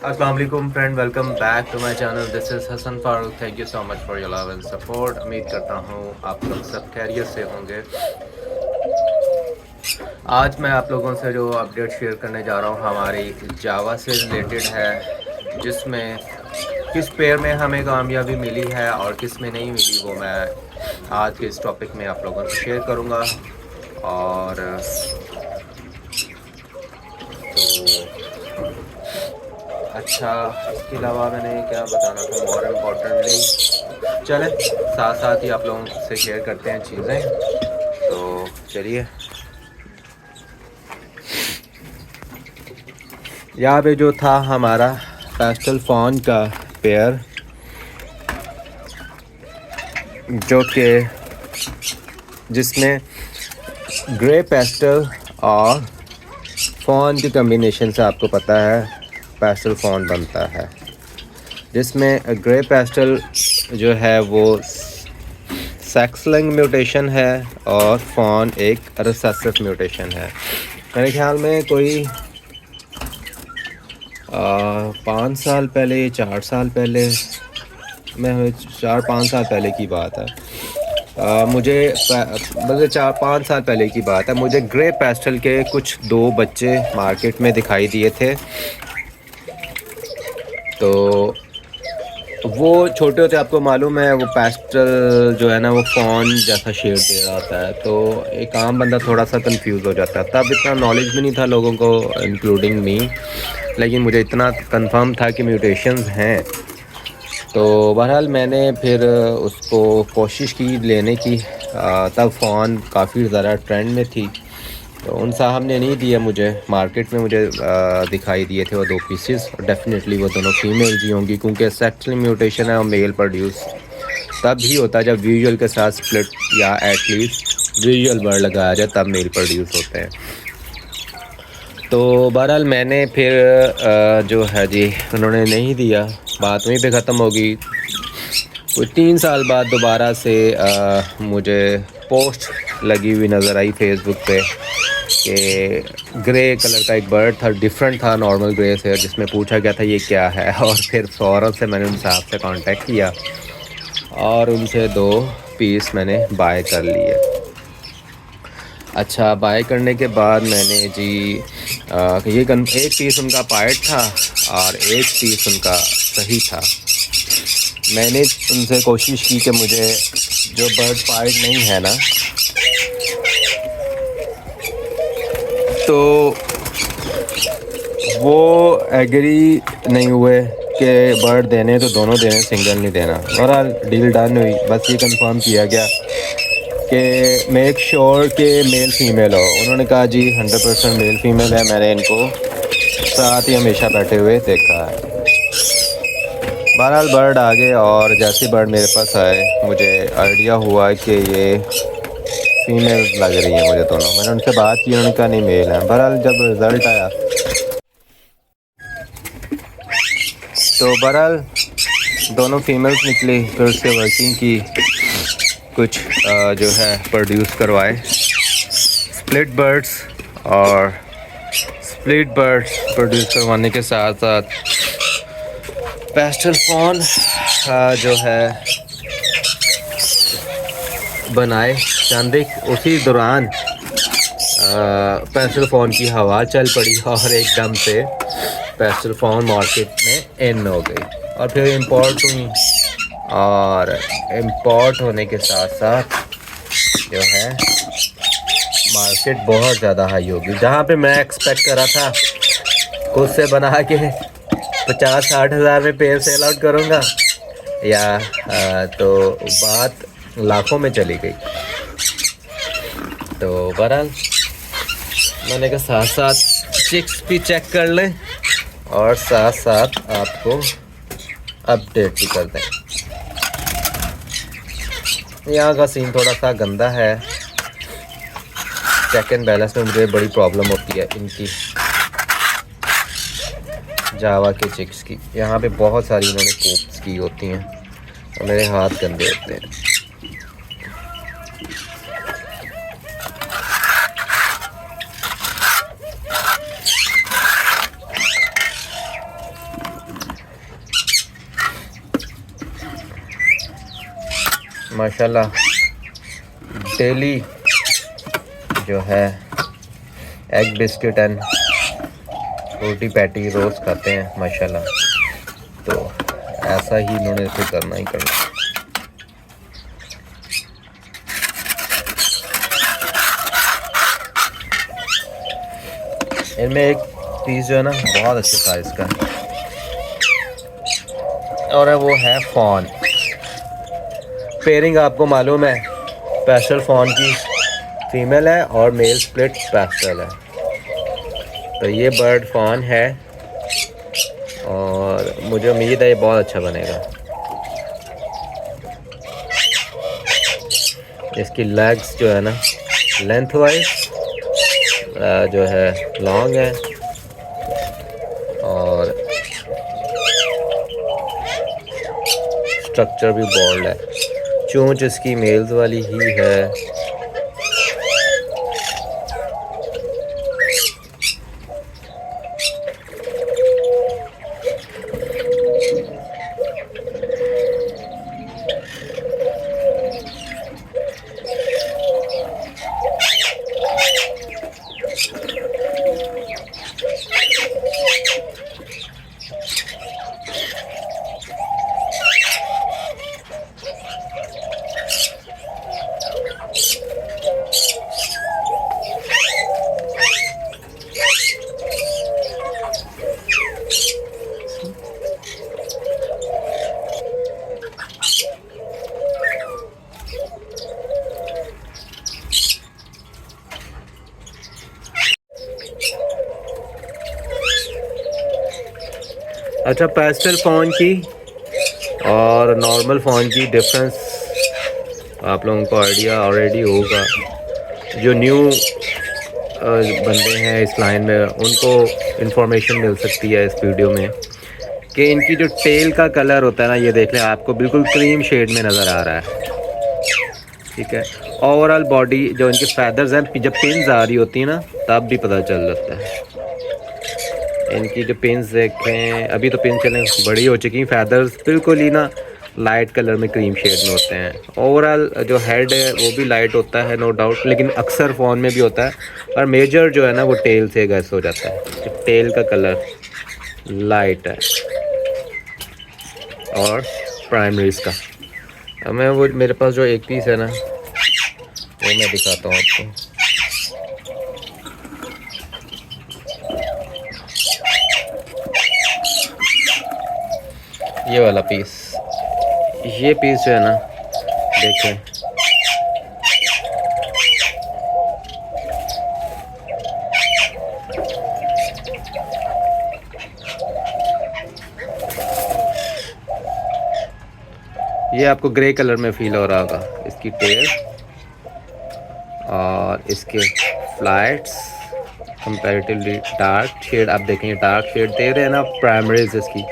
अस्सलाम वालेकुम friend, welcome back to my channel. This is Hasan Farooq. Thank you so much for your love and support. उम्मीद करता हूँ आप लोग सब खैरियत से होंगे। आज मैं आप लोगों से जो अपडेट शेयर करने जा रहा हूँ हमारी जावा से रिलेटेड है, जिसमें किस पेयर में हमें कामयाबी मिली है और किस में नहीं मिली, वो मैं आज के इस टॉपिक में आप लोगों से शेयर करूँगा। और तो अच्छा, इसके अलावा मैंने क्या बताना था मोर इम्पोर्टेंटली, चलें साथ साथ ही आप लोगों से शेयर करते हैं चीज़ें। तो चलिए, यहाँ पे जो था हमारा पेस्टल फ़ॉन्ट का पेयर, जो कि जिसमें ग्रे पेस्टल और फ़ॉन्ट के कम्बिनेशन से आपको पता है पेस्टल फ़ॉन्ट बनता है, जिसमें ग्रे पेस्टल जो है वो सेक्सलिंग म्यूटेशन है और फ़ॉन एक रिसेसिव म्यूटेशन है। मेरे ख्याल में कोई 5 साल पहले, 4 साल पहले, मैं 4-5 साल पहले की बात है। मुझे मतलब 4-5 साल पहले की बात है, मुझे ग्रे पेस्टल के कुछ 2 बच्चे मार्केट में दिखाई दिए थे। तो वो छोटे होते, आपको मालूम है, वो पेस्टल जो है ना वो फ़ॉन जैसा शेड दे रहा होता है, तो एक आम बंदा थोड़ा सा कंफ्यूज हो जाता है। तब इतना नॉलेज भी नहीं था लोगों को, इंक्लूडिंग मी, लेकिन मुझे इतना कंफर्म था कि म्यूटेशंस हैं। तो बहरहाल मैंने फिर उसको कोशिश की लेने की। तब फ़ॉन काफ़ी ज़्यादा ट्रेंड में थी, तो उन साहब ने नहीं दिया मुझे। मार्केट में मुझे दिखाई दिए थे वो 2 पीसेस, और डेफिनेटली वो दोनों फीमेल ही होंगी, क्योंकि सेक्सुअल म्यूटेशन है और मेल प्रोड्यूस तब ही होता है जब विजुअल के साथ स्प्लिट या एटलीस्ट विजुअल वर्ड लगाया जाए, तब मेल प्रोड्यूस होते हैं। तो बहरहाल मैंने फिर जो है जी, उन्होंने नहीं दिया, बात वहीं पे ख़त्म हो गई। कोई 3 साल बाद दोबारा से मुझे पोस्ट लगी हुई नज़र आई फेसबुक पे कि ग्रे कलर का एक बर्ड था, डिफरेंट था नॉर्मल ग्रे से, जिसमें पूछा गया था ये क्या है। और फिर फ़ौरन से मैंने उन साहब से कांटेक्ट किया और उनसे 2 पीस मैंने बाय कर लिए। अच्छा, बाय करने के बाद मैंने जी एक पीस उनका पायट था और एक पीस उनका सही था। मैंने उनसे कोशिश की कि मुझे जो बर्ड पायट नहीं है ना, तो वो एग्री नहीं हुए कि बर्ड देने तो दोनों देने, सिंगल नहीं देना। बहरहाल डील डन हुई। बस ये कंफर्म किया गया कि मेक श्योर कि मेल फीमेल हो। उन्होंने कहा जी 100% मेल फीमेल है। मैंने इनको साथ ही हमेशा बैठे हुए देखा है। बहरहाल बर्ड आ गए, और जैसे बर्ड मेरे पास आए मुझे आइडिया हुआ कि ये फीमेल लग रही है मुझे दोनों। मैंने उनसे बात की, उन्होंने कहा नहीं मेल है। बहरहाल जब रिज़ल्ट आया तो बहरहाल दोनों फीमेल्स निकली। फिर उससे वर्किंग की, कुछ जो है प्रोड्यूस करवाए स्प्लिट बर्ड्स, और स्प्लिट बर्ड्स प्रोड्यूस करवाने के साथ साथ पेस्टल फॉन जो है बनाए। चांदिक उसी दौरान पेस्टल फॉन की हवा चल पड़ी और एकदम से पेस्टल फॉन मार्केट में इन हो गई, और फिर इंपोर्ट हुई। और इंपोर्ट होने के साथ साथ जो है मार्केट बहुत ज़्यादा हाई होगी। जहाँ पे मैं एक्सपेक्ट कर रहा था खुद से बना के 50-60 हज़ार में पेड़ सेल आउट करूँगा, या तो बात लाखों में चली गई। तो बहरहाल मैंने कहा साथ साथ चिक्स भी चेक कर लें और साथ साथ आपको अपडेट भी कर दें। यहाँ का सीन थोड़ा सा गंदा है। चेक एंड बैलेंस में मुझे बड़ी प्रॉब्लम होती है इनकी जावा के चिक्स की। यहाँ पे बहुत सारी इन्होंने पोप्स की होती हैं और मेरे हाथ गंदे होते हैं। माशाल्लाह डेली जो है एग बिस्किट एंड रोटी पैटी रोज़ खाते हैं माशाल्लाह। तो ऐसा ही इन्होंने तो करना ही करना। इनमें एक पीस जो है ना बहुत अच्छे साइज़ का और वो है फॉन। पेयरिंग आपको मालूम है, पेस्टल फॉन की फीमेल है और मेल स्प्लिट पेस्टल है। तो ये बर्ड फॉन है और मुझे उम्मीद है ये बहुत अच्छा बनेगा। इसकी लेग्स जो है ना लेंथ वाइज जो है लॉन्ग है और स्ट्रक्चर भी बोल्ड है। चोंच इसकी मेल्स वाली ही है। अच्छा, पेस्टल फ़ॉन की और नॉर्मल फ़ॉन की डिफरेंस आप लोगों को आइडिया ऑलरेडी होगा। जो न्यू बंदे हैं इस लाइन में उनको इंफॉर्मेशन मिल सकती है इस वीडियो में कि इनकी जो टेल का कलर होता है ना, ये देख लें आपको बिल्कुल क्रीम शेड में नज़र आ रहा है। ठीक है, ओवरऑल बॉडी जो इनके फैदर्स हैं जब पिन्स आ रही होती है ना तब भी पता चल जाता है। इनकी जो पिन्स देखें, अभी तो पिन चलें बड़ी हो चुकी हैं, फैदर्स बिल्कुल ही ना लाइट कलर में क्रीम शेड में होते हैं। ओवरऑल जो हेड है वो भी लाइट होता है नो डाउट, लेकिन अक्सर फ़ोन में भी होता है और मेजर जो है ना वो टेल से गैस हो जाता है। तो टेल का कलर लाइट है और प्राइमरीज का। अब मैं वो मेरे पास जो एक पीस है ना वो मैं दिखाता हूँ आपको। ये वाला पीस, ये पीस जो है ना देखें, ये आपको ग्रे कलर में फील हो रहा होगा। इसकी टेल और इसके फ्लाइट्स कंपैरेटिवली डार्क शेड आप देखेंगे, डार्क शेड दे रहे हैं ना प्राइमरीज। इसकी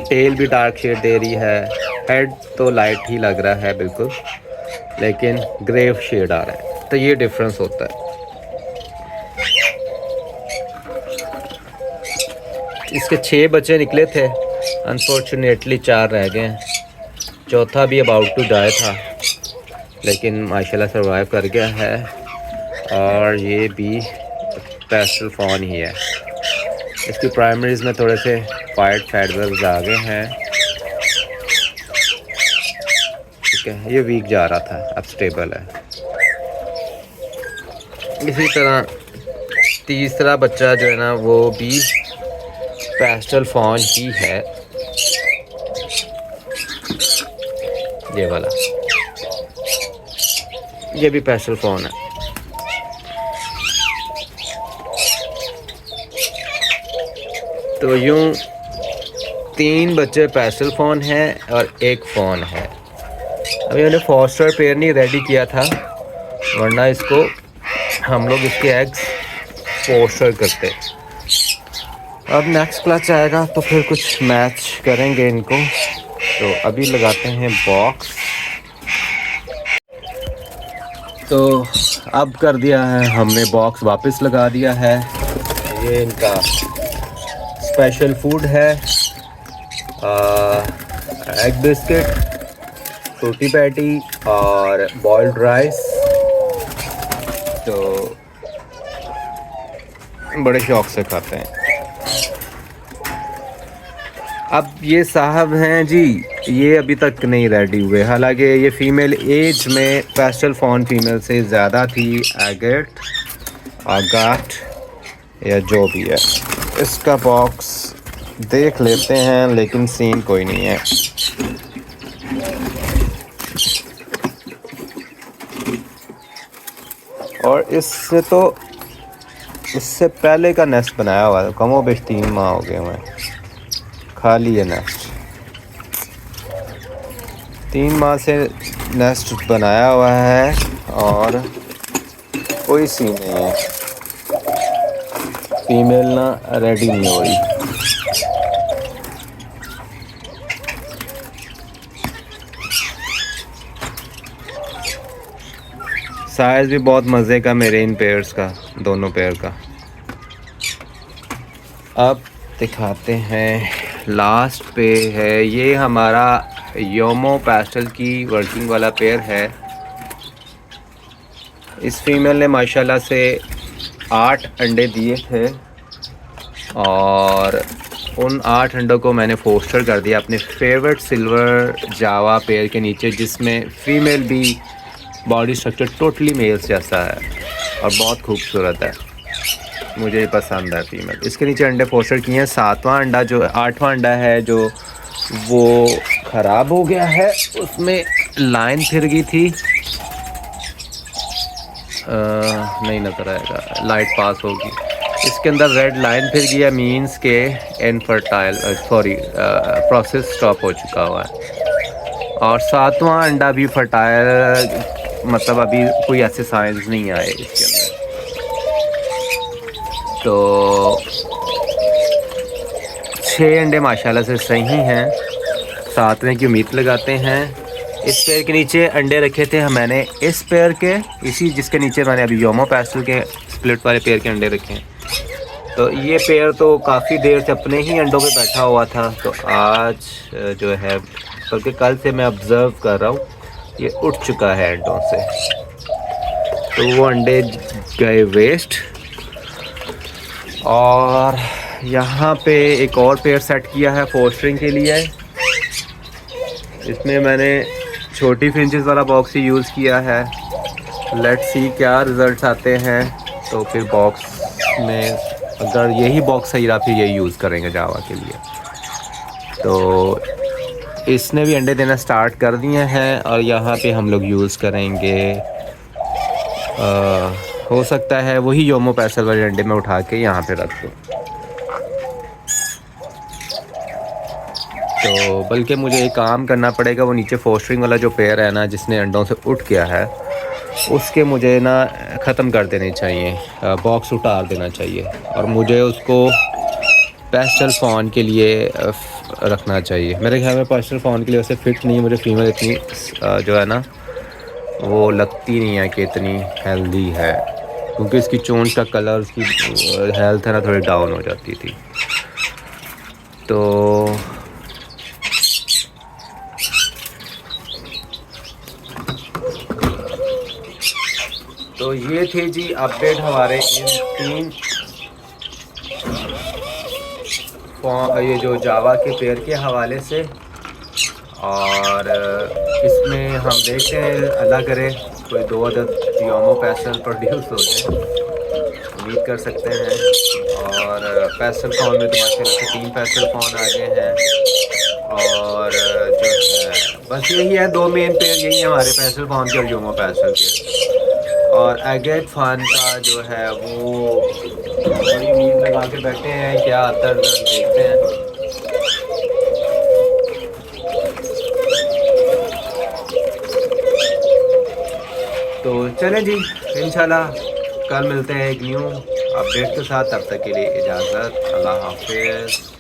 टेल भी डार्क शेड दे रही है। हेड तो लाइट ही लग रहा है बिल्कुल, लेकिन ग्रे शेड आ रहा है। तो ये डिफरेंस होता है। इसके 6 बच्चे निकले थे, अनफॉर्चुनेटली 4 रह गए हैं। चौथा भी अबाउट टू डाई था, लेकिन माशाल्लाह सर्वाइव कर गया है। और ये भी पेस्टल फॉन ही है। इसकी प्राइमरीज में थोड़े से वाइट फैडर्स आ गए हैं। ठीक है, ये वीक जा रहा था, अब स्टेबल है। इसी तरह तीसरा बच्चा जो है ना वो भी पेस्टल फॉन ही है, ये वाला। ये भी पेस्टल फॉन है। तो यूं 3 बच्चे पेस्टल फॉन हैं और 1 फॉन है। अभी मैंने फॉस्टर पेयर नहीं रेडी किया था, वरना इसको हम लोग इसके एग्स फॉस्टर करते। अब नेक्स्ट क्लच आएगा तो फिर कुछ मैच करेंगे इनको। तो अभी लगाते हैं बॉक्स। तो अब कर दिया है हमने, बॉक्स वापस लगा दिया है। ये इनका स्पेशल फूड है, एग बिस्किट, फ्रूटी पैटी और बॉइल्ड राइस तो बड़े शौक़ से खाते हैं। अब ये साहब हैं जी, ये अभी तक नहीं रेडी हुए, हालांकि ये फ़ीमेल एज में पेस्टल फॉन फीमेल से ज़्यादा थी, एगेट आगाट या जो भी है। इसका बॉक्स देख लेते हैं, लेकिन सीन कोई नहीं है। और इससे पहले का नेस्ट बनाया हुआ था, कमो बेश 3 माह हो गए हुए खाली है नेस्ट। 3 माह से नेस्ट बनाया हुआ है और कोई सीन नहीं है, फीमेल ना रेडी नहीं हो रही। साइज़ भी बहुत मज़े का मेरे इन पेयर्स का, दोनों पेयर का। अब दिखाते हैं, लास्ट पे है ये हमारा योमो पेस्टल की वर्किंग वाला पेयर है। इस फीमेल ने माशाल्लाह से 8 अंडे दिए थे और उन 8 अंडों को मैंने फोस्टर कर दिया अपने फेवरेट सिल्वर जावा पेयर के नीचे, जिसमें फ़ीमेल भी बॉडी स्ट्रक्चर टोटली मेल्स जैसा है और बहुत खूबसूरत है, मुझे पसंद है फीमेल। इसके नीचे अंडे पोस्टर किए हैं। 7वां अंडा जो 8वां अंडा है जो वो ख़राब हो गया है, उसमें लाइन फिर गई थी, नहीं नज़र आएगा, लाइट पास होगी। इसके अंदर रेड लाइन फिर गया, मींस के इनफर्टाइल प्रोसेस स्टॉप हो चुका हुआ है। और 7वां अंडा भी फर्टाइल, मतलब अभी कोई ऐसे साइंस नहीं आए इसके अंदर। तो 6 अंडे माशाल्लाह से सही हैं, 7वें की उम्मीद लगाते हैं। इस पेयर के नीचे अंडे रखे थे मैंने, इस पेयर के, इसी जिसके नीचे मैंने अभी योमो पेस्टल के स्प्लिट वाले पेयर के अंडे रखे हैं। तो ये पेयर तो काफ़ी देर से अपने ही अंडों पे बैठा हुआ था, तो आज जो है, बल्कि कल से मैं ऑब्ज़र्व कर रहा हूँ, ये उठ चुका है अंडों से, तो वो अंडे गए वेस्ट। और यहाँ पे एक और पेयर सेट किया है फोस्टरिंग के लिए। इसमें मैंने छोटी फिंचेस वाला बॉक्स ही यूज़ किया है। लेट्स सी क्या रिज़ल्ट्स आते हैं, तो फिर बॉक्स में अगर यही बॉक्स सही रहा फिर यही यूज़ करेंगे जावा के लिए। तो इसने भी अंडे देना स्टार्ट कर दिए हैं और यहाँ पे हम लोग यूज़ करेंगे, हो सकता है वही योमो पेस्टल वाले अंडे में उठा के यहाँ पे रख दूँ। तो बल्कि मुझे एक काम करना पड़ेगा, वो नीचे फोस्टरिंग वाला जो पेयर है ना, जिसने अंडों से उठ गया है, उसके मुझे ना ख़त्म कर देने चाहिए, बॉक्स उतार देना चाहिए, और मुझे उसको पेस्टल फॉन के लिए रखना चाहिए। मेरे ख्याल में पेस्टल फॉन के लिए वैसे फिट नहीं है, मुझे फीमेल इतनी जो है ना वो लगती नहीं है कि इतनी हेल्दी है, क्योंकि इसकी चोंच का कलर, उसकी हेल्थ है ना थोड़ी डाउन हो जाती थी। तो ये थे जी अपडेट हमारे इन 3 ये जो जावा के पेयर के हवाले से। और इसमें हम देखते हैं, अल्लाह करे कोई 2 अदद योमो पेस्टल प्रोड्यूस हो जाए, उम्मीद कर सकते हैं। और पेस्टल फॉन में तो माशाल्लाह से 3 पेस्टल फॉन आ गए हैं। और जो है बस यही है, 2 मेन पेयर यही है हमारे, पेस्टल फॉन के और योमो पेस्टल के। और एगेट फॉन का जो है वो बड़ी उम्मीद लगा के बैठे हैं, क्या आता है देखते हैं। तो चलें जी, इंशाल्लाह कल मिलते हैं एक न्यू अपडेट के साथ। तब तक के लिए इजाज़त, अल्लाह हाफ़िज़।